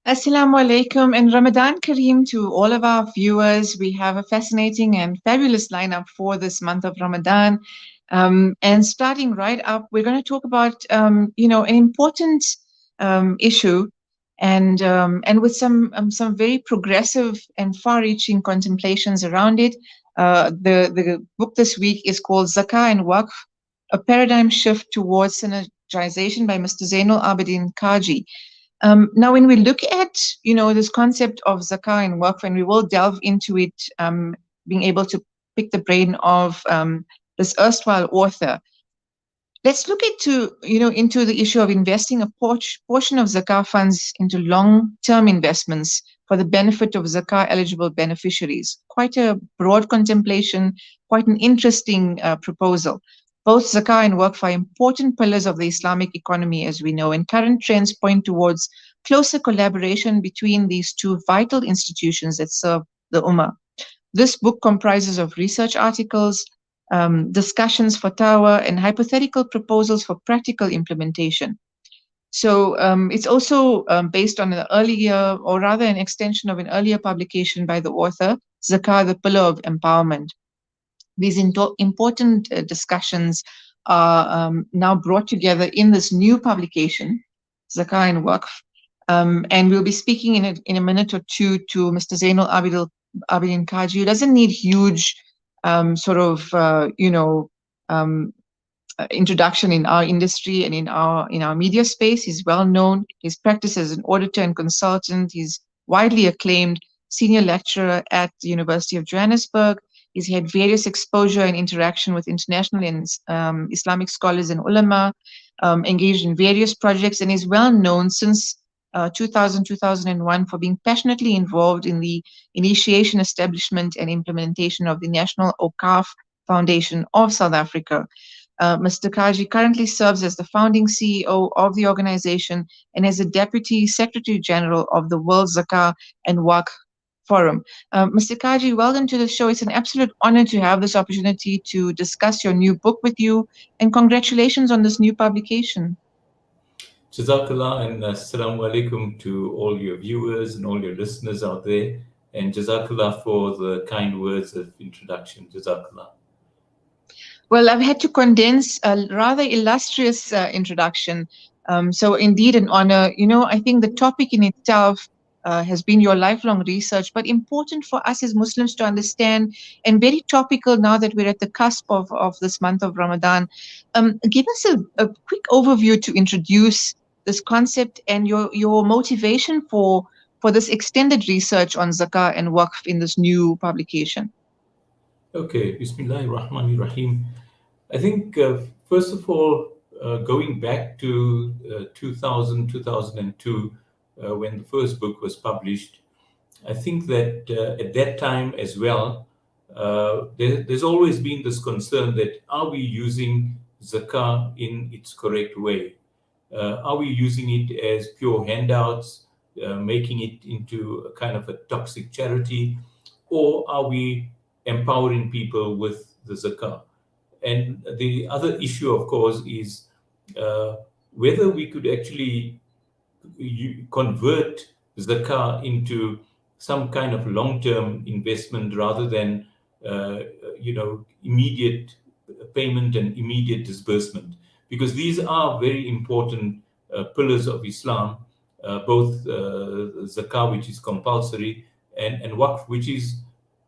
Assalamu alaikum and Ramadan Kareem to all of our viewers. We have a fascinating and fabulous lineup for this month of Ramadan. And starting right up, we're going to talk about, an important issue and with some very progressive and far-reaching contemplations around it. The book this week is called Zakah and Waqf, a paradigm shift towards synergization by Mr. Zeinoul Cajee. Now, when we look at, this concept of zakah and waqf, and we will delve into it, being able to pick the brain of this erstwhile author, let's look into the issue of investing a portion of zakah funds into long-term investments for the benefit of zakah-eligible beneficiaries. Quite a broad contemplation, quite an interesting proposal. Both zakah and waqf are important pillars of the Islamic economy, as we know, and current trends point towards closer collaboration between these two vital institutions that serve the Ummah. This book comprises of research articles, discussions, fatwa, and hypothetical proposals for practical implementation. So it's also based on an earlier, or rather an extension of an earlier publication by the author, Zakah, the Pillar of Empowerment. These important discussions are now brought together in this new publication, Zakah and Waqf. And we'll be speaking in a minute or two to Mr. Zeinoul Cajee, who doesn't need huge introduction in our industry and in our media space. He's well known. His practice as an auditor and consultant. He's widely acclaimed senior lecturer at the University of Johannesburg. He's had various exposure and interaction with international and Islamic scholars and ulama, engaged in various projects, and is well known since 2000-2001 for being passionately involved in the initiation, establishment, and implementation of the National AWQAF Foundation of South Africa. Mr. Cajee currently serves as the founding CEO of the organization and as the Deputy Secretary General of the World Zakah and Waqf Forum. Mr. Cajee, welcome to the show. It's an absolute honor to have this opportunity to discuss your new book with you, and congratulations on this new publication. Jazakallah and assalamu alaikum to all your viewers and all your listeners out there. And Jazakallah for the kind words of introduction. Jazakallah. Well, I've had to condense a rather illustrious introduction. So indeed an honor. I think the topic in itself has been your lifelong research, but important for us as Muslims to understand, and very topical now that we're at the cusp of this month of Ramadan. Give us a quick overview to introduce this concept and your motivation for this extended research on zakah and waqf in this new publication. Okay, Bismillahir Rahmanir Rahim. I think, first of all, going back to 2000, 2002, when the first book was published, I think that at that time as well, there's always been this concern that are we using zakah in its correct way? Are we using it as pure handouts, making it into a kind of a toxic charity, or are we empowering people with the zakah? And the other issue, of course, is whether we could actually convert zakah into some kind of long-term investment rather than, immediate payment and immediate disbursement. Because these are very important pillars of Islam, both zakah, which is compulsory, and waqf, which is,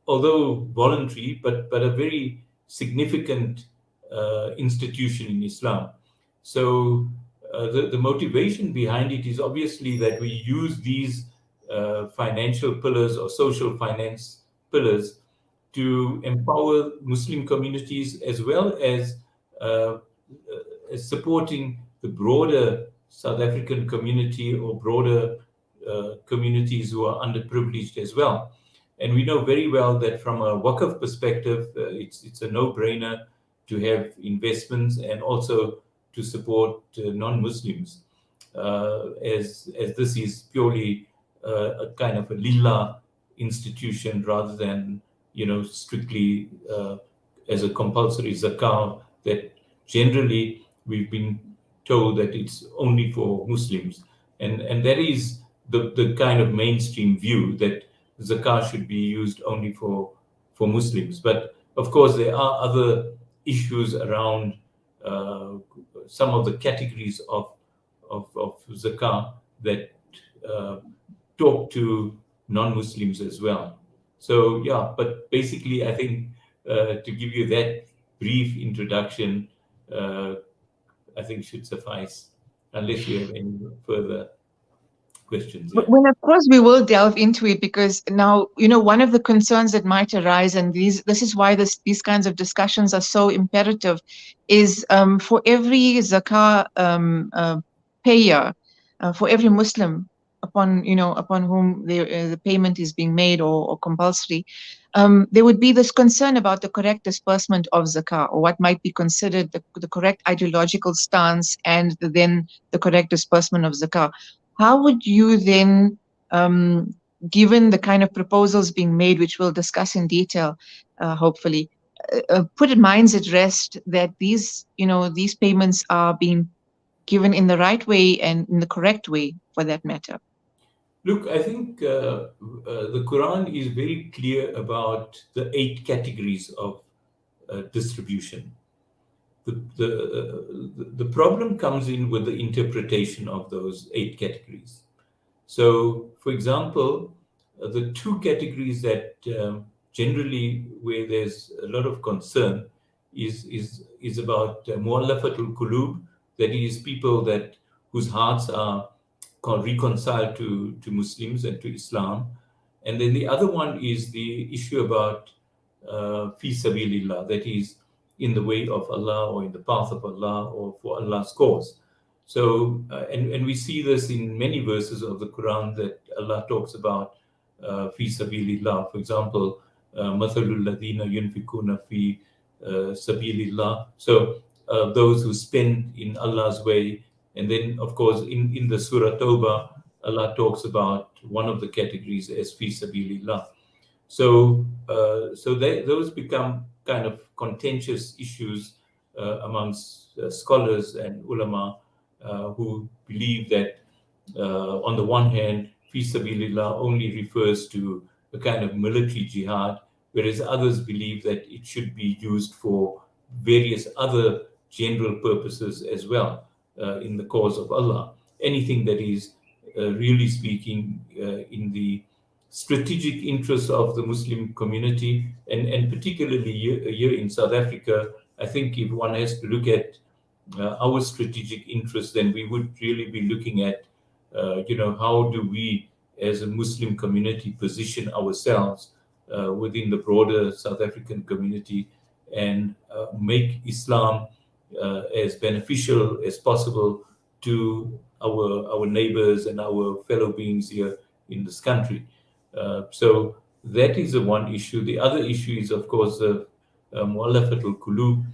although voluntary, but a very significant institution in Islam. So the motivation behind it is obviously that we use these financial pillars or social finance pillars to empower Muslim communities, as well as supporting the broader South African community or broader communities who are underprivileged as well. And we know very well that from a Waqf perspective, it's a no-brainer to have investments and also to support non-Muslims, as this is purely a kind of a lillah institution rather than, strictly as a compulsory zakah that generally we've been told that it's only for Muslims. And that is the kind of mainstream view that zakah should be used only for Muslims. But of course, there are other issues around uh, some of the categories of zakah that uh, talk to non-Muslims as well. So yeah, but basically, I think to give you that brief introduction, uh, I think should suffice, unless you have any further questions. Yeah. Well, of course, we will delve into it because now, one of the concerns that might arise, and this is why these kinds of discussions are so imperative, is for every zakah payer, for every Muslim upon whom the payment is being made or compulsory, there would be this concern about the correct disbursement of zakah, or what might be considered the correct ideological stance, and then the correct disbursement of zakah. How would you then, given the kind of proposals being made, which we'll discuss in detail, hopefully, put minds at rest that these payments are being given in the right way and in the correct way, for that matter? Look, I think the Quran is very clear about the 8 categories of distribution. The problem comes in with the interpretation of those 8 categories. So, for example, the 2 categories that generally where there's a lot of concern is about mu'allafatul qulub, that is people that whose hearts are reconciled to Muslims and to Islam. And then the other one is the issue about fi sabilillah, that is in the way of Allah or in the path of Allah or for Allah's cause. So, and we see this in many verses of the Quran that Allah talks about fi sabilillah. For example, mathalul ladina yunfikuna fi sabilillah. So, those who spend in Allah's way. And then, of course, in the Surah Tawbah, Allah talks about one of the categories as fi sabilillah. So, those become kind of contentious issues amongst scholars and ulama who believe that, on the one hand, fi sabilillah only refers to a kind of military jihad, whereas others believe that it should be used for various other general purposes as well in the cause of Allah. Anything that is, really speaking, in the strategic interests of the Muslim community, and particularly here in South Africa. I think if one has to look at our strategic interests, then we would really be looking at, how do we as a Muslim community position ourselves within the broader South African community and make Islam as beneficial as possible to our neighbors and our fellow beings here in this country. So that is the one issue. The other issue is, of course, the mu'allafatul qulub.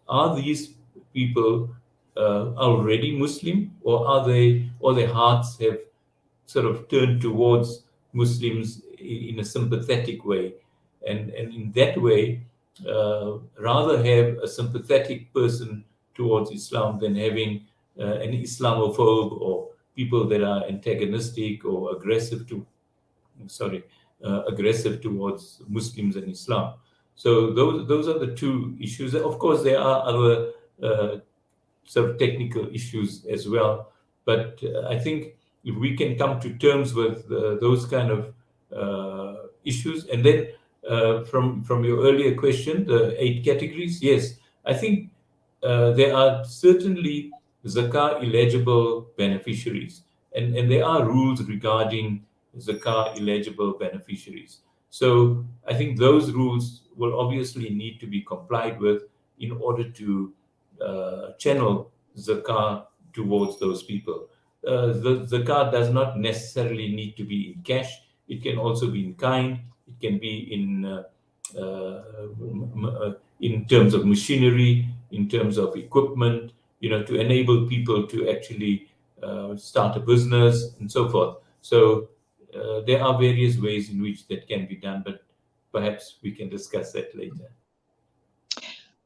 Are these people already Muslim, or are they, or their hearts have sort of turned towards Muslims in a sympathetic way? And in that way, rather have a sympathetic person towards Islam than having an Islamophobe or people that are antagonistic or aggressive towards Muslims and Islam. So those are the 2 issues. Of course, there are other sort of technical issues as well. But I think if we can come to terms with those kind of issues, and then from your earlier question, the 8 categories, yes, I think there are certainly zakah eligible beneficiaries, and there are rules regarding zakah eligible beneficiaries. So I think those rules will obviously need to be complied with in order to channel zakah towards those people. The zakah does not necessarily need to be in cash. It can also be in kind. It can be in terms of machinery, in terms of equipment, to enable people to actually start a business and so forth. So there are various ways in which that can be done, but perhaps we can discuss that later.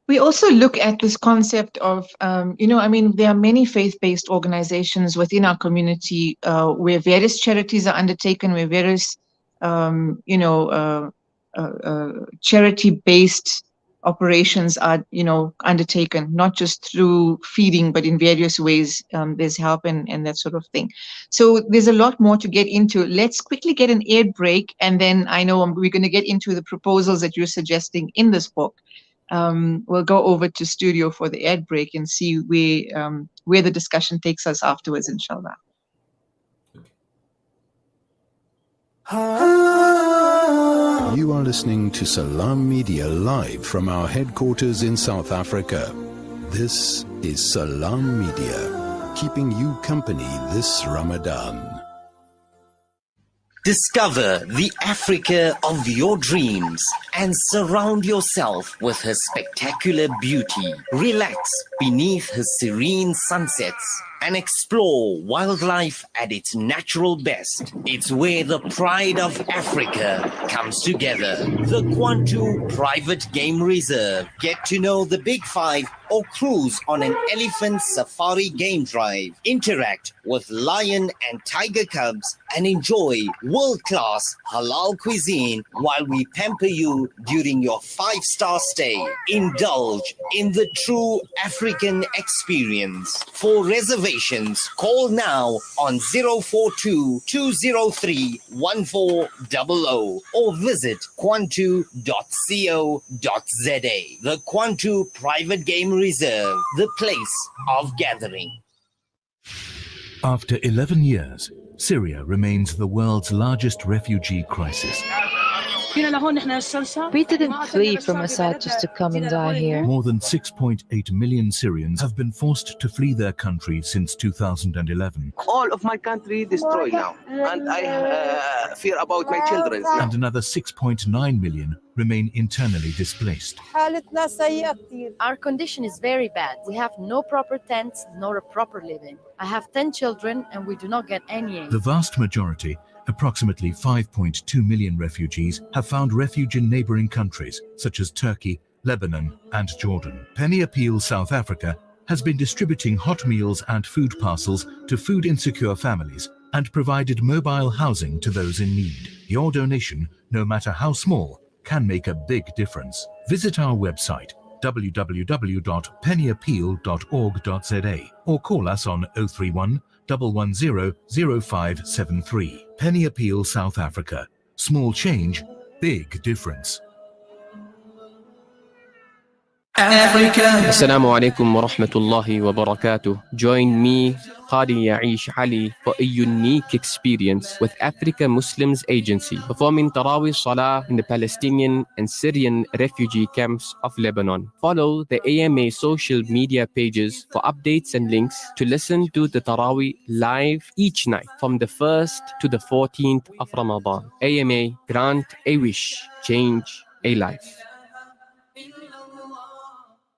We also look at this concept of, I mean, there are many faith-based organizations within our community where various charities are undertaken, where various, charity-based operations are, undertaken, not just through feeding, but in various ways. There's help and that sort of thing. So there's a lot more to get into. Let's quickly get an ad break, and then I know we're going to get into the proposals that you're suggesting in this book. We'll go over to studio for the ad break and see where the discussion takes us afterwards, inshallah. You are listening to Salam Media live from our headquarters in South Africa. This is Salam Media, keeping you company this Ramadan. Discover the Africa of your dreams and surround yourself with her spectacular beauty. Relax beneath her serene sunsets and explore wildlife at its natural best. It's where the pride of Africa comes together. The Kwantu Private Game Reserve. Get to know the Big Five or cruise on an elephant safari game drive. Interact with lion and tiger cubs and enjoy world-class halal cuisine while we pamper you during your 5-star stay. Indulge in the true African experience. For reservations, call now on 042-203-1400 or visit kwantu.co.za. The Kwantu Private Game Reserve, the place of gathering. After 11 years, Syria remains the world's largest refugee crisis. We didn't flee from Assad just to come and die here. More than 6.8 million Syrians have been forced to flee their country since 2011. All of my country destroyed now, and I fear about my children. And another 6.9 million remain internally displaced. Our condition is very bad. We have no proper tents, nor a proper living. I have 10 children and we do not get any aid. The vast majority, approximately 5.2 million refugees, have found refuge in neighboring countries such as Turkey, Lebanon and Jordan. Penny Appeal South Africa has been distributing hot meals and food parcels to food insecure families and provided mobile housing to those in need. Your donation, no matter how small, can make a big difference. Visit our website www.pennyappeal.org.za or call us on 031 110 0573. Penny Appeal South Africa. Small change, big difference. Africa. Assalamu alaikum wa rahmatullahi wa barakatuh. Join me, Qadi Yaish Ali, for a unique experience with Africa Muslims Agency, performing Taraweeh Salah in the Palestinian and Syrian refugee camps of Lebanon. Follow the AMA social media pages for updates and links to listen to the Taraweeh live each night from the 1st to the 14th of Ramadan. AMA, grant a wish, change a life.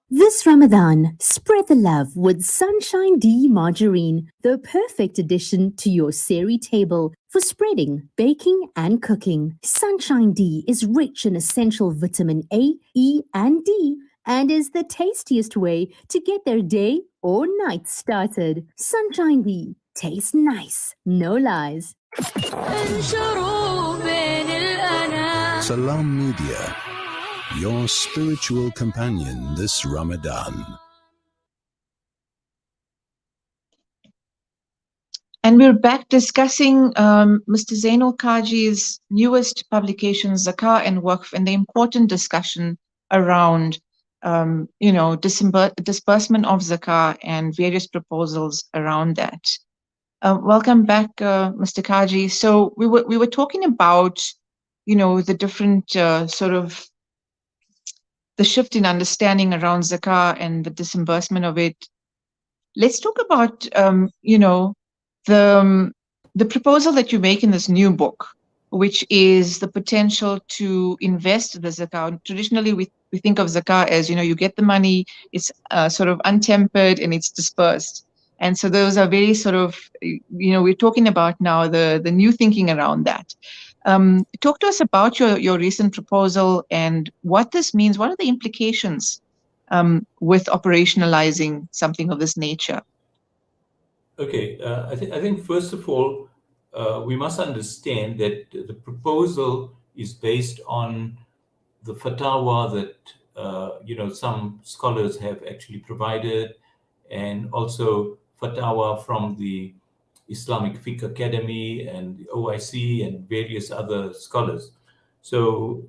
This Ramadan, spread the love with Sunshine D margarine, the perfect addition to your sehri table for spreading, baking and cooking. Sunshine D is rich in essential vitamin A, E and D and is the tastiest way to get their day or night started. Sunshine D tastes nice, no lies. Salam Media, your spiritual companion this Ramadan. And we're back discussing Mr. Zeinoul Cajee's newest publication, Zakah and Waqf, and the important discussion around, disbursement of Zakah and various proposals around that. Welcome back, Mr. Cajee. So we were talking about, the different sort of the shift in understanding around Zakah and the disbursement of it. Let's talk about, the proposal that you make in this new book, which is the potential to invest the Zakah. Traditionally, we think of Zakah as, you get the money, it's sort of untempered and it's dispersed. And so those are very sort of, we're talking about now the new thinking around that. Talk to us about your recent proposal and what this means. What are the implications with operationalizing something of this nature? Okay, I think first of all, we must understand that the proposal is based on the fatwa that some scholars have actually provided, and also fatwa from the Islamic Fiqh Academy and the OIC and various other scholars. So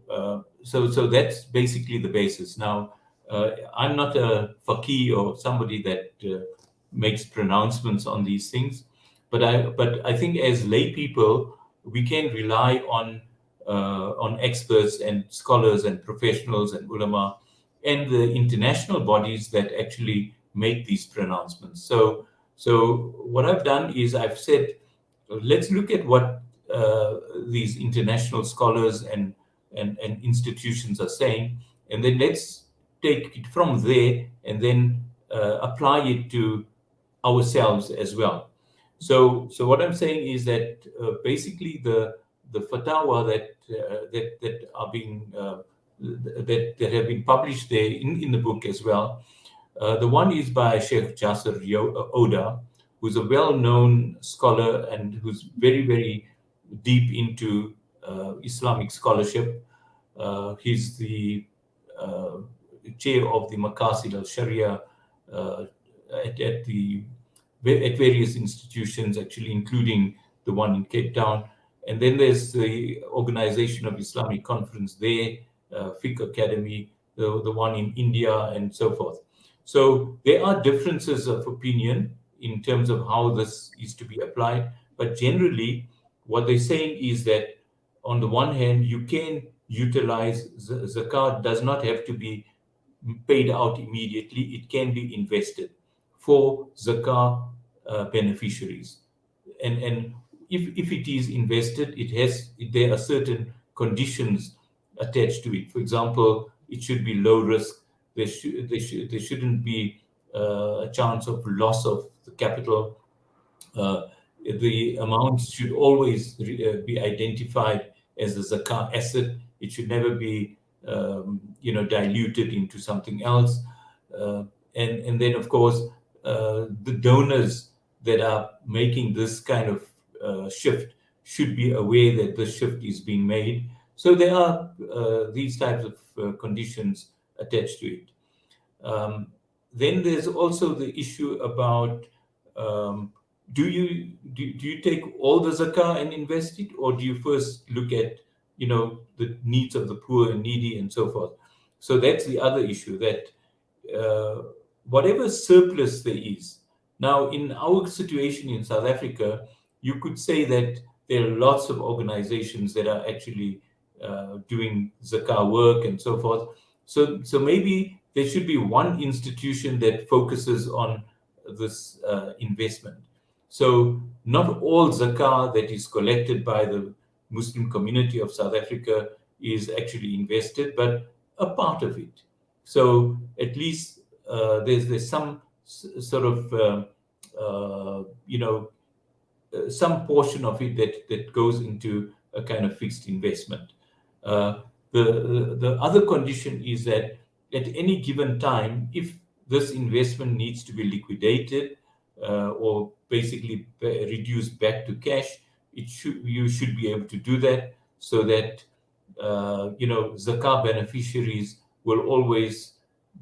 that's basically the basis. Now, I'm not a faqih or somebody that makes pronouncements on these things, but I think as lay people we can rely on experts and scholars and professionals and ulama and the international bodies that actually make these pronouncements. So what I've done is I've said, let's look at what these international scholars and institutions are saying, and then let's take it from there and then apply it to ourselves as well. So what I'm saying is that basically the fatwa that are being that have been published there in the book as well. The one is by Sheikh Jasser Oda, who's a well-known scholar and who's very, very deep into Islamic scholarship. He's the chair of the Maqasid al-Sharia at various institutions, actually, including the one in Cape Town. And then there's the Organization of Islamic Conference there, Fiqh Academy, the one in India, and so forth. So there are differences of opinion in terms of how this is to be applied. But generally, what they're saying is that on the one hand, you can utilize zakat, does not have to be paid out immediately. It can be invested for zakah beneficiaries. And if it is invested, there are certain conditions attached to it. For example, it should be low risk. There shouldn't be a chance of loss of the capital. The amounts should always be identified as a zakah asset. It should never be diluted into something else. And then, of course, the donors that are making this kind of shift should be aware that this shift is being made. So there are these types of conditions attached to it. Then there's also the issue about do you take all the zakah and invest it, or do you first look at the needs of the poor and needy and so forth? So that's the other issue, that whatever surplus there is. Now, in our situation in South Africa, you could say that there are lots of organizations that are actually doing zakah work and so forth. So maybe there should be one institution that focuses on this investment. So not all zakah that is collected by the Muslim community of South Africa is actually invested, but a part of it. So at least there's some sort of some portion of it that goes into a kind of fixed investment. The other condition is that at any given time, if this investment needs to be liquidated or basically reduced back to cash, you should be able to do that, so that zakah beneficiaries will always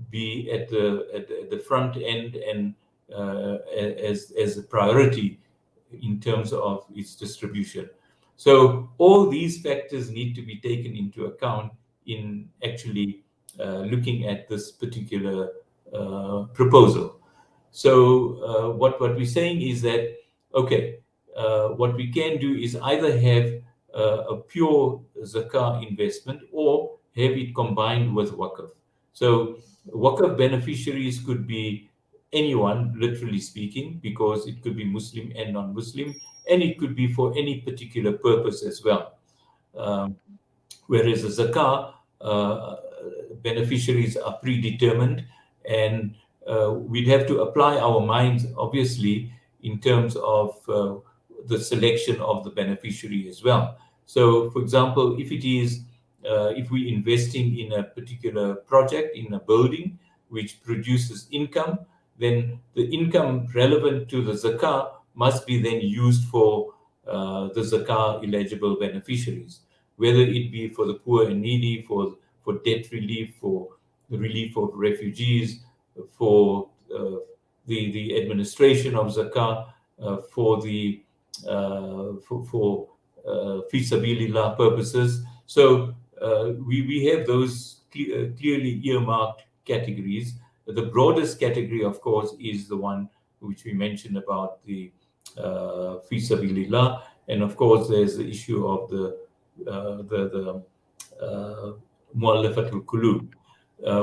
be at the front end and as a priority in terms of its distribution. So all these factors need to be taken into account in actually looking at this particular proposal. So what we're saying is that, okay, what we can do is either have a pure zakah investment or have it combined with waqf. So waqf beneficiaries could be anyone, literally speaking, because it could be Muslim and non-Muslim, and it could be for any particular purpose as well. Whereas a zakah, beneficiaries are predetermined, and we'd have to apply our minds, obviously, in terms of the selection of the beneficiary as well. So, for example, if we're investing in a particular project, in a building, which produces income, then the income relevant to the zakah must be then used for the zakah eligible beneficiaries, whether it be for the poor and needy, for debt relief, for the relief of refugees, for the administration of zakah, for the for fi sabilillah purposes. So we have those clearly earmarked categories. The broadest category, of course, is the one which we mentioned about the fi sabilillah, and of course there's the issue of the mu'allafatul qulub,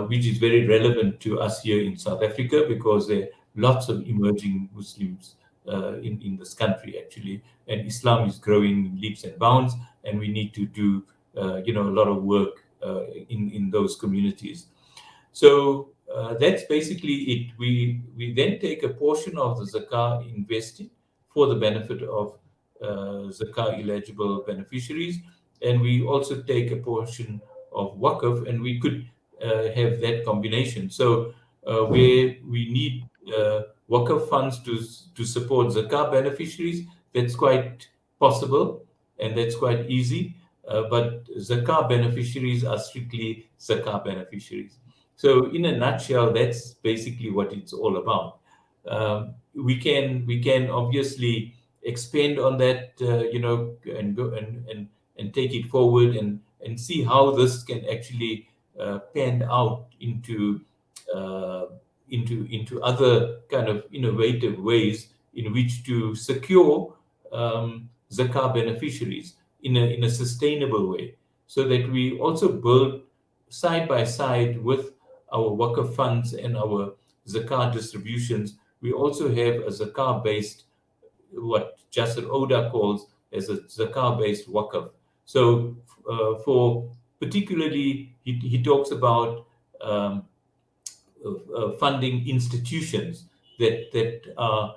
which is very relevant to us here in South Africa, because there are lots of emerging Muslims in this country actually, and Islam is growing in leaps and bounds, and we need to do a lot of work in those communities. So that's basically it. We then take a portion of the zakah invested for the benefit of zakah eligible beneficiaries, and we also take a portion of waqf, and we could have that combination. So where we need waqf funds to support zakah beneficiaries, that's quite possible and that's quite easy. But zakah beneficiaries are strictly zakah beneficiaries. So in a nutshell, that's basically what it's all about. We can obviously expand on that, and go and take it forward and see how this can actually pan out into other kind of innovative ways in which to secure zakah beneficiaries in a sustainable way, so that we also build side by side with our waqf funds and our zakah distributions. We also have a zakah-based, what Jasser Oda calls as a zakah-based waqf. So for particularly, he talks about funding institutions that are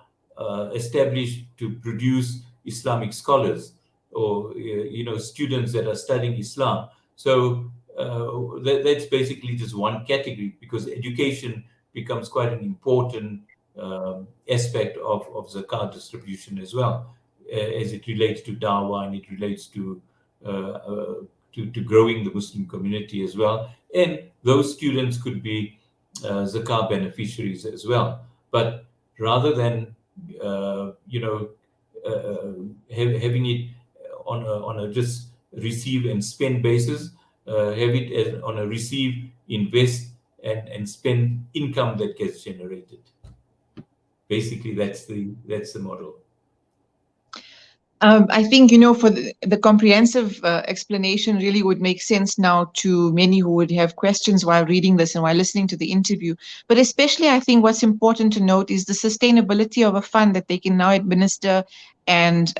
established to produce Islamic scholars, or students that are studying Islam. So that's basically just one category, because education becomes quite an important aspect of zakah distribution as well, as it relates to dawah, and it relates to growing the Muslim community as well. And those students could be zakah beneficiaries as well. But rather than having it on a just receive and spend basis, have it as on a receive, invest, and spend income that gets generated. Basically, that's the model. I think, for the comprehensive explanation really would make sense now to many who would have questions while reading this and while listening to the interview. But especially, I think what's important to note is the sustainability of a fund that they can now administer and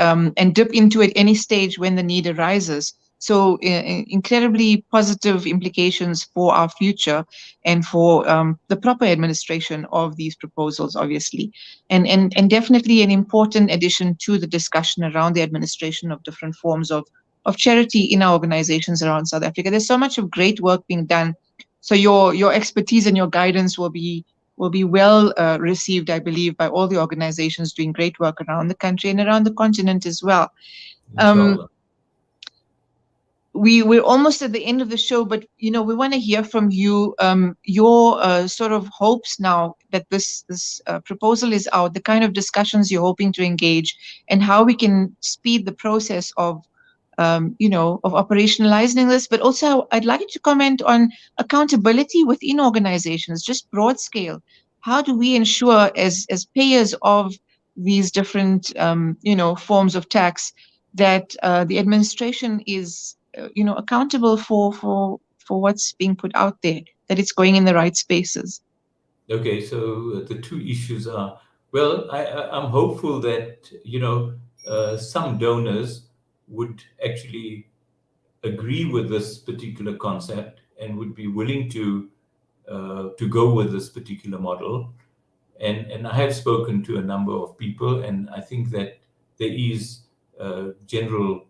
dip into at any stage when the need arises. So incredibly positive implications for our future and for the proper administration of these proposals, obviously. And definitely an important addition to the discussion around the administration of different forms of charity in our organizations around South Africa. There's so much of great work being done. So your expertise and your guidance will be well received, I believe, by all the organizations doing great work around the country and around the continent as well. We're almost at the end of the show, but we want to hear from you, your sort of hopes now that this proposal is out, the kind of discussions you're hoping to engage, and how we can speed the process of operationalizing this. But also, I'd like you to comment on accountability within organizations, just broad scale. How do we ensure, as payers of these different forms of tax, that the administration is accountable for what's being put out there, that it's going in the right spaces? Okay, so the two issues are, well, I'm hopeful that some donors would actually agree with this particular concept and would be willing to go with this particular model. And I have spoken to a number of people, and I think that there is general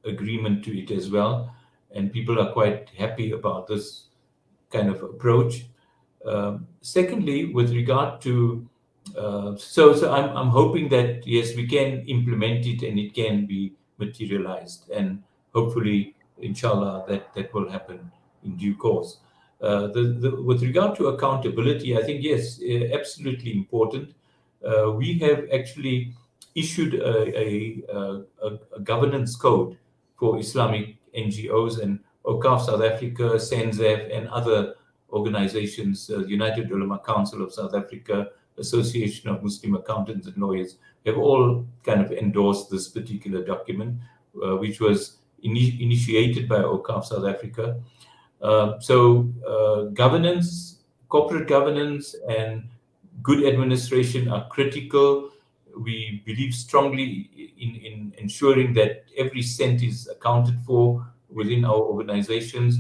agreement to it as well, and people are quite happy about this kind of approach. Secondly, with regard to so I'm hoping that yes, we can implement it and it can be materialized, and hopefully, inshallah, that will happen in due course. With regard to accountability, I think yes, absolutely important. We have actually issued a governance code for Islamic NGOs, and AWQAF South Africa, SENZEF, and other organizations, United Ulama Council of South Africa, Association of Muslim Accountants and Lawyers, have all kind of endorsed this particular document, which was initiated by AWQAF South Africa. Governance, corporate governance, and good administration are critical. We believe strongly in ensuring that every cent is accounted for within our organizations,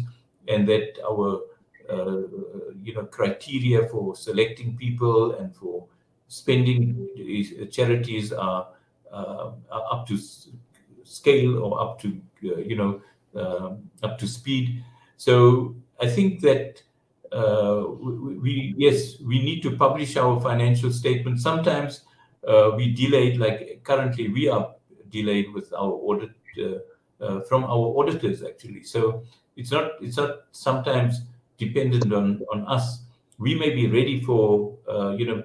and that our criteria for selecting people and for spending charities are up to scale or up to up to speed. So I think that we need to publish our financial statements. Sometimes we delayed, like currently we are delayed with our audit from our auditors actually. So it's not sometimes dependent on us. We may be ready for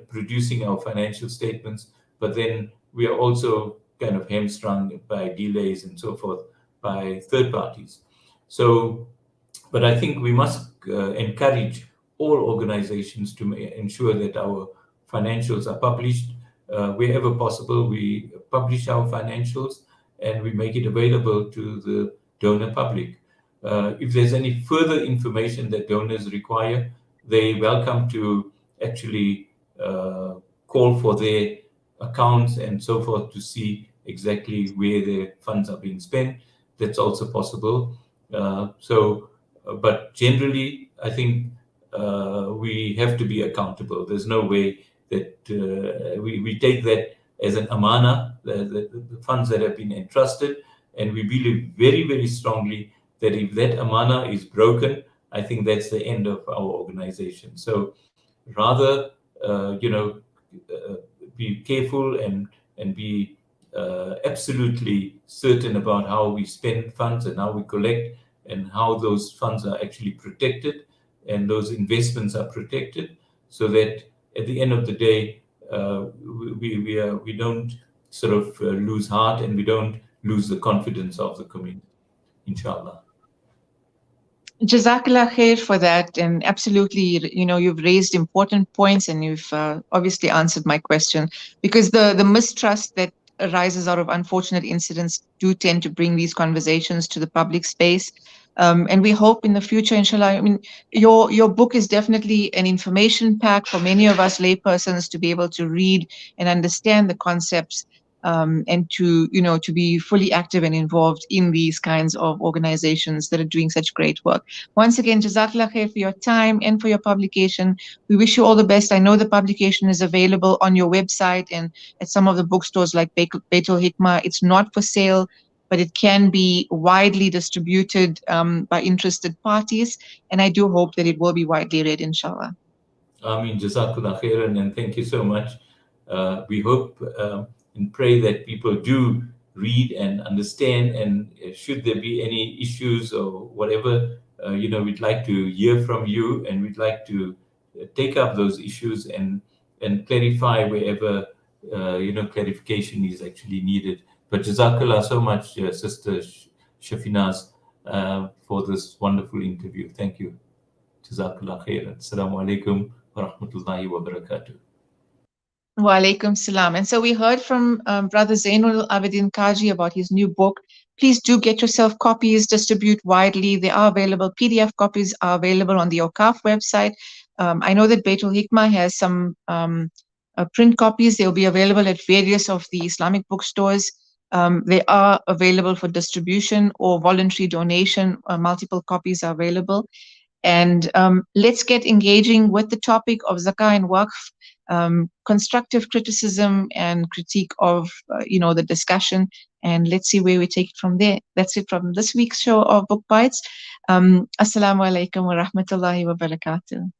producing our financial statements, but then we are also kind of hamstrung by delays and so forth by third parties. So, but I think we must encourage all organizations to ensure that our financials are published. Wherever possible, we publish our financials and we make it available to the donor public. If there's any further information that donors require, they're welcome to actually call for their accounts and so forth to see exactly where their funds are being spent. That's also possible. But generally, I think we have to be accountable. There's no way that we take that as an amana, the funds that have been entrusted, and we believe very, very strongly that if that amana is broken, I think that's the end of our organization. So rather, be careful and be absolutely certain about how we spend funds and how we collect and how those funds are actually protected and those investments are protected, so that at the end of the day, we don't sort of lose heart and we don't lose the confidence of the community, inshallah. Jazakallah khair for that, and absolutely, you've raised important points, and you've obviously answered my question, because the mistrust that arises out of unfortunate incidents do tend to bring these conversations to the public space. And we hope in the future, inshallah, I mean, your book is definitely an information pack for many of us laypersons to be able to read and understand the concepts, and to be fully active and involved in these kinds of organizations that are doing such great work. Once again, Jazakallah khair for your time and for your publication. We wish you all the best. I know the publication is available on your website and at some of the bookstores like Baitul Hikmah. It's not for sale, but it can be widely distributed by interested parties. And I do hope that it will be widely read, inshallah. Ameen, Jazakallah khairan, and thank you so much. We hope and pray that people do read and understand, and should there be any issues or whatever, we'd like to hear from you, and we'd like to take up those issues and clarify wherever clarification is actually needed. But Jazakallah so much, Sister Shafinaaz, for this wonderful interview. Thank you. Jazakallah khairan. Assalamu alaikum wa rahmatullahi wa barakatuh. Wa alaikum salam. And so we heard from Brother Zeinoul Cajee about his new book. Please do get yourself copies, distribute widely. They are available. PDF copies are available on the AWQAF website. I know that Baitul Hikmah has some print copies. They'll be available at various of the Islamic bookstores. They are available for distribution or voluntary donation. Multiple copies are available. And let's get engaging with the topic of Zakah and Waqf, constructive criticism and critique of, the discussion. and let's see where we take it from there. That's it from this week's show of Book Bites. Assalamu alaikum wa rahmatullahi wa barakatuh.